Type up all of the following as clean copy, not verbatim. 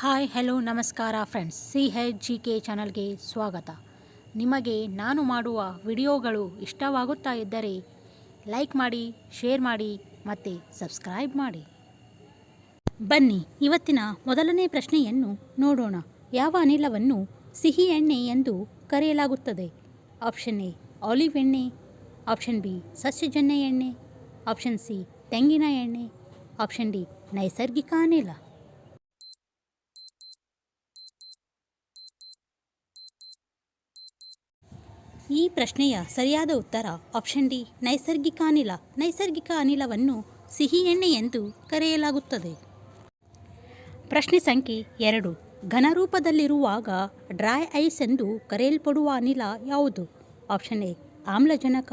Hi hello ನಮಸ್ಕಾರ friends, CHGK ಚಾನಲ್ಗೆ ಸ್ವಾಗತ. ನಿಮಗೆ ನಾನು ಮಾಡುವ ವಿಡಿಯೋಗಳು ಇಷ್ಟವಾಗುತ್ತಾ ಇದ್ದರೆ ಲೈಕ್ ಮಾಡಿ, ಶೇರ್ ಮಾಡಿ ಮತ್ತು ಸಬ್ಸ್ಕ್ರೈಬ್ ಮಾಡಿ. ಬನ್ನಿ ಇವತ್ತಿನ ಮೊದಲನೇ ಪ್ರಶ್ನೆಯನ್ನು ನೋಡೋಣ. ಯಾವ ಅನಿಲವನ್ನು ಸಿಹಿ ಎಣ್ಣೆ ಎಂದು ಕರೆಯಲಾಗುತ್ತದೆ? ಆಪ್ಷನ್ ಎ ಆಲಿವ್ ಎಣ್ಣೆ, ಆಪ್ಷನ್ ಬಿ ಸಸ್ಯಜನ್ಯ ಎಣ್ಣೆ, ಆಪ್ಷನ್ ಸಿ ತೆಂಗಿನ ಎಣ್ಣೆ, ಆಪ್ಷನ್ ಡಿ ನೈಸರ್ಗಿಕ ಅನಿಲ. ಈ ಪ್ರಶ್ನೆಯ ಸರಿಯಾದ ಉತ್ತರ ಆಪ್ಷನ್ ಡಿ ನೈಸರ್ಗಿಕ ಅನಿಲ. ನೈಸರ್ಗಿಕ ಅನಿಲವನ್ನು ಸಿಹಿ ಎಣ್ಣೆ ಎಂದು ಕರೆಯಲಾಗುತ್ತದೆ. ಪ್ರಶ್ನೆ ಸಂಖ್ಯೆ 2. ಘನರೂಪದಲ್ಲಿರುವಾಗ ಡ್ರೈ ಐಸ್ ಎಂದು ಕರೆಯಲ್ಪಡುವ ಅನಿಲ ಯಾವುದು? ಆಪ್ಷನ್ ಎ ಆಮ್ಲಜನಕ,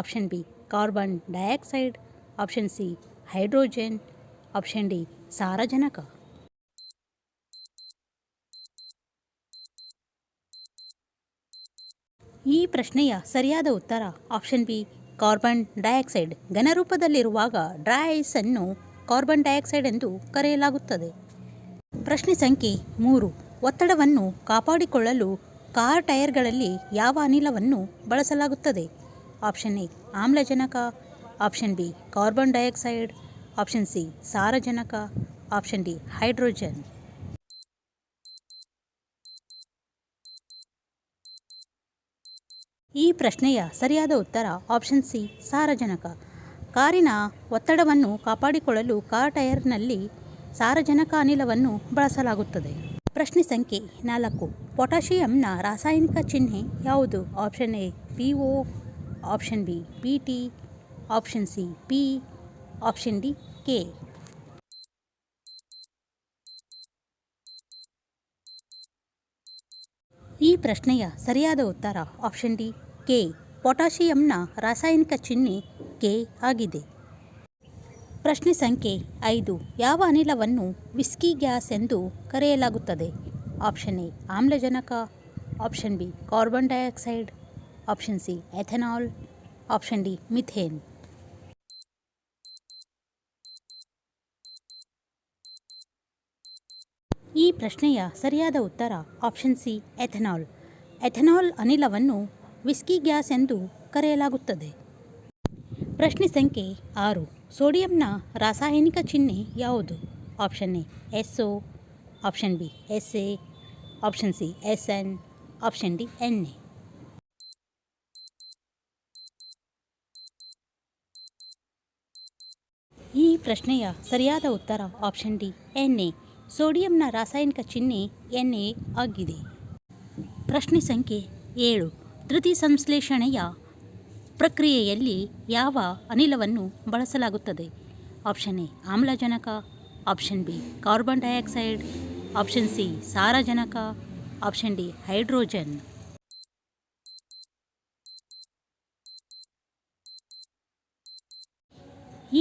option B carbon dioxide, option C hydrogen, option D ಸಾರಜನಕ. ಈ ಪ್ರಶ್ನೆಯ ಸರಿಯಾದ ಉತ್ತರ ಆಪ್ಷನ್ ಬಿ ಕಾರ್ಬನ್ ಡೈಆಕ್ಸೈಡ್. ಘನರೂಪದಲ್ಲಿರುವಾಗ ಡ್ರೈ ಐಸ್ ಅನ್ನು ಕಾರ್ಬನ್ ಡೈಆಕ್ಸೈಡ್ ಎಂದು ಕರೆಯಲಾಗುತ್ತದೆ. ಪ್ರಶ್ನೆ ಸಂಖ್ಯೆ 3. ಒತ್ತಡವನ್ನು ಕಾಪಾಡಿಕೊಳ್ಳಲು ಕಾರ್ ಟೈರ್ಗಳಲ್ಲಿ ಯಾವ ಅನಿಲವನ್ನು ಬಳಸಲಾಗುತ್ತದೆ? ಆಪ್ಷನ್ ಎ ಆಮ್ಲಜನಕ, option B carbon dioxide, option C ಸಾರಜನಕ, ಆಪ್ಷನ್ ಡಿ ಹೈಡ್ರೋಜನ್. ಈ ಪ್ರಶ್ನೆಯ ಸರಿಯಾದ ಉತ್ತರ ಆಪ್ಷನ್ ಸಿ ಸಾರಜನಕ. ಕಾರಿನ ಒತ್ತಡವನ್ನು ಕಾಪಾಡಿಕೊಳ್ಳಲು ಕಾರ್ ಟೈರ್ನಲ್ಲಿ ಸಾರಜನಕ ಅನಿಲವನ್ನು ಬಳಸಲಾಗುತ್ತದೆ. ಪ್ರಶ್ನೆ ಸಂಖ್ಯೆ 4. ಪೊಟ್ಯಾಷಿಯಂನ ರಾಸಾಯನಿಕ ಚಿಹ್ನೆ ಯಾವುದು? Option A PO, option B PT, option C P, option D K. ಈ ಪ್ರಶ್ನೆಯ ಸರಿಯಾದ ಉತ್ತರ ಆಪ್ಷನ್ ಡಿ K. ಪೊಟ್ಯಾಷಿಯಂನ ರಾಸಾಯನಿಕ ಚಿಹ್ನೆ K ಆಗಿದೆ. ಪ್ರಶ್ನೆ ಸಂಖ್ಯೆ 5. ಯಾವ ಅನಿಲವನ್ನು ವಿಸ್ಕಿ ಗ್ಯಾಸ್ ಎಂದು ಕರೆಯಲಾಗುತ್ತದೆ? ಆಪ್ಷನ್ ಎ ಆಮ್ಲಜನಕ, option B carbon dioxide, option C ethanol, option D methane. ಈ ಪ್ರಶ್ನೆಯ ಸರಿಯಾದ ಉತ್ತರ ಆಪ್ಷನ್ ಸಿ ಎಥೆನಾಲ್. ಎಥೆನಾಲ್ ಅನಿಲವನ್ನು ವಿಸ್ಕಿ ಗ್ಯಾಸ್ ಎಂದು ಕರೆಯಲಾಗುತ್ತದೆ. ಪ್ರಶ್ನೆ ಸಂಖ್ಯೆ 6. ಸೋಡಿಯಂನ ರಾಸಾಯನಿಕ ಚಿಹ್ನೆ ಯಾವುದು? Option A SO, option B SA, option C SN, option D Na. ಈ ಪ್ರಶ್ನೆಯ ಸರಿಯಾದ ಉತ್ತರ ಆಪ್ಷನ್ ಡಿ Na. ಸೋಡಿಯಂನ ರಾಸಾಯನಿಕ ಚಿಹ್ನೆ Na ಆಗಿದೆ. ಪ್ರಶ್ನೆ ಸಂಖ್ಯೆ 7. ದ್ಯುತಿ ಸಂಶ್ಲೇಷಣೆಯ ಪ್ರಕ್ರಿಯೆಯಲ್ಲಿ ಯಾವ ಅನಿಲವನ್ನು ಬಳಸಲಾಗುತ್ತದೆ? ಆಪ್ಷನ್ ಎ ಆಮ್ಲಜನಕ, option B carbon dioxide, option C ಸಾರಜನಕ, ಆಪ್ಷನ್ ಡಿ ಹೈಡ್ರೋಜನ್.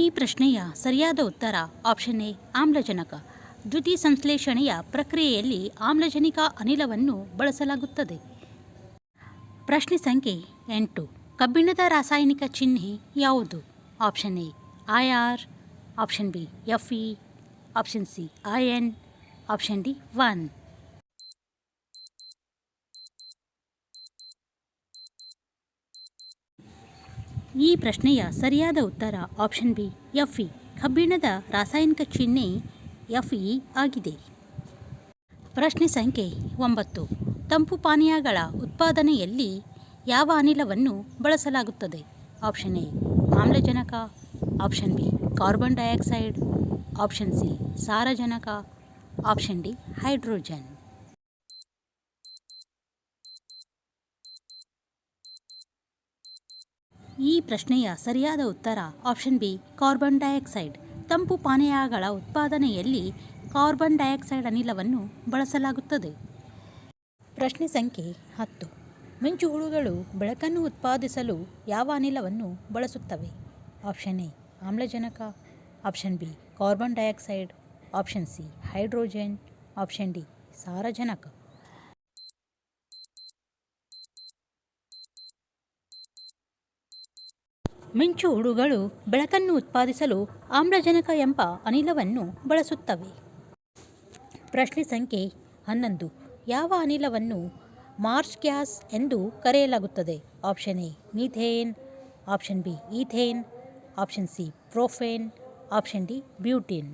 ಈ ಪ್ರಶ್ನೆಯ ಸರಿಯಾದ ಉತ್ತರ ಆಪ್ಷನ್ ಎ ಆಮ್ಲಜನಕ. ದ್ಯುತಿ ಸಂಶ್ಲೇಷಣೆಯ ಪ್ರಕ್ರಿಯೆಯಲ್ಲಿ ಆಮ್ಲಜನಕ ಅನಿಲವನ್ನು ಬಳಸಲಾಗುತ್ತದೆ. ಪ್ರಶ್ನೆ ಸಂಖ್ಯೆ 8. ಕಬ್ಬಿಣದ ರಾಸಾಯನಿಕ ಚಿಹ್ನೆ ಯಾವುದು? Option A IR, option B Fe, option C In, option D 1. ಈ ಪ್ರಶ್ನೆಯ ಸರಿಯಾದ ಉತ್ತರ ಆಪ್ಷನ್ ಬಿ Fe. ಕಬ್ಬಿಣದ ರಾಸಾಯನಿಕ ಚಿಹ್ನೆ Fe ಆಗಿದೆ. ಪ್ರಶ್ನೆ ಸಂಖ್ಯೆ 9. ತಂಪು ಪಾನೀಯಗಳ ಉತ್ಪಾದನೆಯಲ್ಲಿ ಯಾವ ಅನಿಲವನ್ನು ಬಳಸಲಾಗುತ್ತದೆ? ಆಪ್ಷನ್ ಎ ಆಮ್ಲಜನಕ, option B carbon dioxide, option C ಸಾರಜನಕ, ಆಪ್ಷನ್ ಡಿ ಹೈಡ್ರೋಜನ್. ಈ ಪ್ರಶ್ನೆಯ ಸರಿಯಾದ ಉತ್ತರ ಆಪ್ಷನ್ ಬಿ ಕಾರ್ಬನ್ ಡೈಆಕ್ಸೈಡ್. ತಂಪು ಪಾನೀಯಗಳ ಉತ್ಪಾದನೆಯಲ್ಲಿ ಕಾರ್ಬನ್ ಡೈಆಕ್ಸೈಡ್ ಅನಿಲವನ್ನು ಬಳಸಲಾಗುತ್ತದೆ. ಪ್ರಶ್ನೆ ಸಂಖ್ಯೆ 10. ಮಿಂಚುಹುಳುಗಳು ಬೆಳಕನ್ನು ಉತ್ಪಾದಿಸಲು ಯಾವ ಅನಿಲವನ್ನು ಬಳಸುತ್ತವೆ? ಆಪ್ಷನ್ ಎ ಆಮ್ಲಜನಕ, option B carbon dioxide, option C hydrogen, option D ಸಾರಜನಕ. ಮಿಂಚುಹುಳುಗಳು ಬೆಳಕನ್ನು ಉತ್ಪಾದಿಸಲು ಆಮ್ಲಜನಕ ಎಂಬ ಅನಿಲವನ್ನು ಬಳಸುತ್ತವೆ. ಪ್ರಶ್ನೆ ಸಂಖ್ಯೆ 11. ಯಾವ ಅನಿಲವನ್ನು ಮಾರ್ಷ್ ಗ್ಯಾಸ್ ಎಂದು ಕರೆಯಲಾಗುತ್ತದೆ? Option A methane, option B ethane, option C propane, option D butane.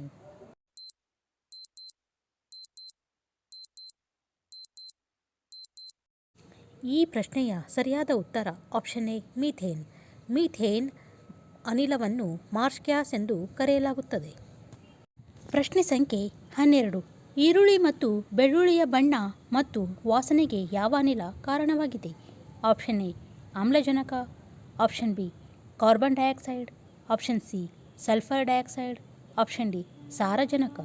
ಈ ಪ್ರಶ್ನೆಯ ಸರಿಯಾದ ಉತ್ತರ ಆಪ್ಷನ್ ಎ ಮೀಥೇನ್. ಮೀಥೇನ್ ಅನಿಲವನ್ನು ಮಾರ್ಷ್ ಗ್ಯಾಸ್ ಎಂದು ಕರೆಯಲಾಗುತ್ತದೆ. ಪ್ರಶ್ನೆ ಸಂಖ್ಯೆ 12. ಈರುಳ್ಳಿ ಮತ್ತು ಬೆಳ್ಳುಳ್ಳಿಯ ಬಣ್ಣ ಮತ್ತು ವಾಸನೆಗೆ ಯಾವ ಅನಿಲ ಕಾರಣವಾಗಿದೆ? ಆಪ್ಷನ್ ಎ ಆಮ್ಲಜನಕ, option B carbon dioxide, option C sulphur dioxide, option D ಸಾರಜನಕ.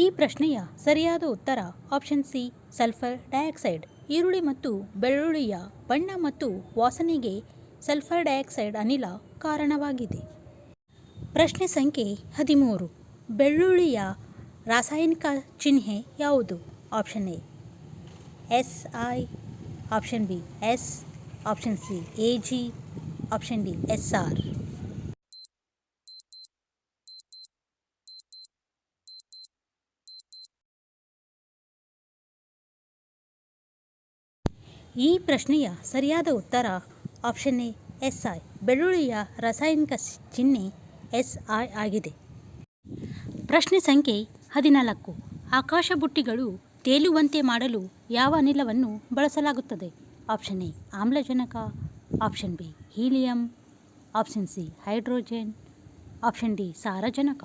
ಈ ಪ್ರಶ್ನೆಯ ಸರಿಯಾದ ಉತ್ತರ ಆಪ್ಷನ್ ಸಿ ಸಲ್ಫರ್ ಡೈಆಕ್ಸೈಡ್. ಈರುಳ್ಳಿ ಮತ್ತು ಬೆಳ್ಳುಳ್ಳಿಯ ಬಣ್ಣ ಮತ್ತು ವಾಸನೆಗೆ ಸಲ್ಫರ್ ಡೈಆಕ್ಸೈಡ್ ಅನಿಲ ಕಾರಣವಾಗಿದೆ. ಪ್ರಶ್ನೆ ಸಂಖ್ಯೆ 13. ಬೆಳ್ಳುಳ್ಳಿಯ ರಾಸಾಯನಿಕ ಚಿಹ್ನೆ ಯಾವುದು? Option A SI, option B S, option C AG, option D SR. ಈ ಪ್ರಶ್ನೆಯ ಸರಿಯಾದ ಉತ್ತರ ಆಪ್ಷನ್ ಎ SI. ಬೆಳ್ಳುಳ್ಳಿಯ ರಾಸಾಯನಿಕ ಚಿಹ್ನೆ SI ಆಗಿದೆ. ಪ್ರಶ್ನೆ ಸಂಖ್ಯೆ 14. ಆಕಾಶ ಬುಟ್ಟಿಗಳು ತೇಲುವಂತೆ ಮಾಡಲು ಯಾವ ಅನಿಲವನ್ನು ಬಳಸಲಾಗುತ್ತದೆ? ಆಪ್ಷನ್ ಎ ಆಮ್ಲಜನಕ, option B helium, option C hydrogen, option D ಸಾರಜನಕ.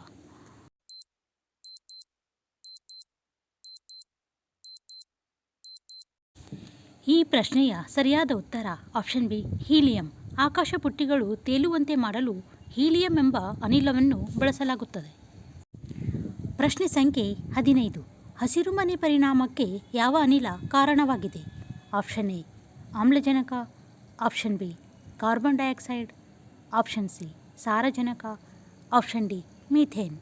ಈ ಪ್ರಶ್ನೆಯ ಸರಿಯಾದ ಉತ್ತರ ಆಪ್ಷನ್ ಬಿ ಹೀಲಿಯಂ. ಆಕಾಶ ಬುಟ್ಟಿಗಳು ತೇಲುವಂತೆ ಮಾಡಲು ಹೀಲಿಯಂ ಎಂಬ ಅನಿಲವನ್ನು ಬಳಸಲಾಗುತ್ತದೆ. ಪ್ರಶ್ನೆ ಸಂಖ್ಯೆ 15. ಹಸಿರುಮನೆ ಪರಿಣಾಮಕ್ಕೆ ಯಾವ ಅನಿಲ ಕಾರಣವಾಗಿದೆ? ಆಪ್ಷನ್ ಎ ಆಮ್ಲಜನಕ, option B carbon dioxide, option C ಸಾರಜನಕ, ಆಪ್ಷನ್ ಡಿ ಮೀಥೇನ್.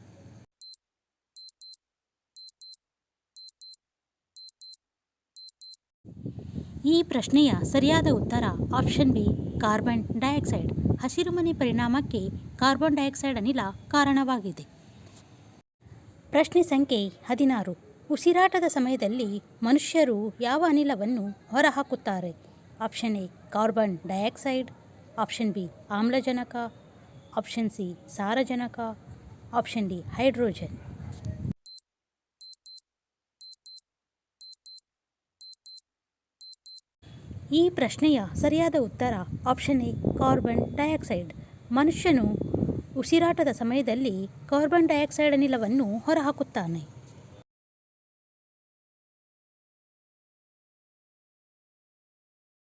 ಈ ಪ್ರಶ್ನೆಯ ಸರಿಯಾದ ಉತ್ತರ ಆಪ್ಷನ್ ಬಿ ಕಾರ್ಬನ್ ಡೈಆಕ್ಸೈಡ್. ಹಸಿರುಮನೆ ಪರಿಣಾಮಕ್ಕೆ ಕಾರ್ಬನ್ ಡೈಆಕ್ಸೈಡ್ ಅನಿಲ ಕಾರಣವಾಗಿದೆ. ಪ್ರಶ್ನೆ ಸಂಖ್ಯೆ 16. ಉಸಿರಾಟದ ಸಮಯದಲ್ಲಿ ಮನುಷ್ಯರು ಯಾವ ಅನಿಲವನ್ನು ಹೊರಹಾಕುತ್ತಾರೆ? Option A carbon dioxide, option B ಆಮ್ಲಜನಕ, ಆಪ್ಷನ್ ಸಿ ಸಾರಜನಕ, ಆಪ್ಷನ್ ಡಿ ಹೈಡ್ರೋಜನ್. ಈ ಪ್ರಶ್ನೆಯ ಸರಿಯಾದ ಉತ್ತರ ಆಪ್ಷನ್ ಎ ಕಾರ್ಬನ್ ಡೈಆಕ್ಸೈಡ್. ಮನುಷ್ಯನು ಉಸಿರಾಟದ ಸಮಯದಲ್ಲಿ ಕಾರ್ಬನ್ ಡೈಆಕ್ಸೈಡ್ ಅನಿಲವನ್ನು ಹೊರಹಾಕುತ್ತಾನೆ.